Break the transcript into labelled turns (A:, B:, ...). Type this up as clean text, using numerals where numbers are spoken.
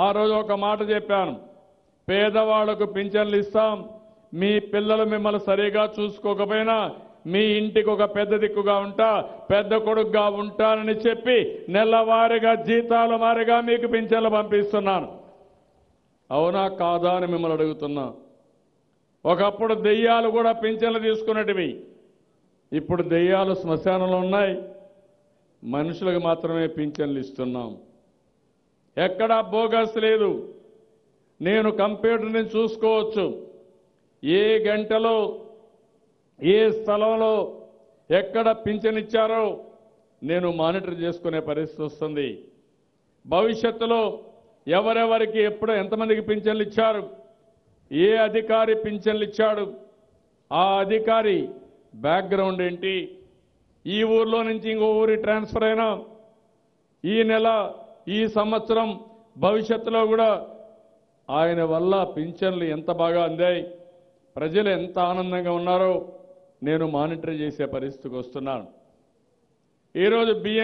A: ఆ రోజు ఒక మాట చెప్పాను, పేదవాళ్లకు పింఛన్లు ఇస్తాం, మీ పిల్లలు మిమ్మల్ని సరిగా చూసుకోకపోయినా మీ ఇంటికి ఒక పెద్ద దిక్కుగా ఉంటా, పెద్ద కొడుకుగా ఉంటానని చెప్పి నెలవారీగా జీతాల వారీగా మీకు పింఛన్లు పంపిస్తున్నాను. అవునా కాదా అని మిమ్మల్ని అడుగుతున్నా. ఒకప్పుడు దెయ్యాలు కూడా పింఛన్లు తీసుకున్నటివి, ఇప్పుడు దెయ్యాలు శ్మశానంలో ఉన్నాయి, మనుషులకు మాత్రమే పింఛన్లు ఇస్తున్నాం. ఎక్కడా బోగస్ లేదు. నేను కంప్యూటర్ని చూసుకోవచ్చు, ఏ గంటలో ఏ స్థలంలో ఎక్కడ పింఛన్ ఇచ్చారో నేను మానిటర్ చేసుకునే పరిస్థితి వస్తుంది. భవిష్యత్తులో ఎవరెవరికి ఎప్పుడు ఎంతమందికి పింఛన్లు ఇచ్చారు, ఏ అధికారి పింఛన్లు ఇచ్చాడు, ఆ అధికారి బ్యాక్గ్రౌండ్ ఏంటి, ఈ ఊర్లో నుంచి ఇంకో ఊరి ట్రాన్స్ఫర్ అయినా ఈ నెల ఈ సంవత్సరం భవిష్యత్తులో కూడా ఆయన వల్ల పింఛన్లు ఎంత బాగా అందాయి, ప్రజలు ఎంత ఆనందంగా ఉన్నారో నేను మానిటర్ చేసే పరిస్థితికి వస్తున్నాను. ఈరోజు బియ్యం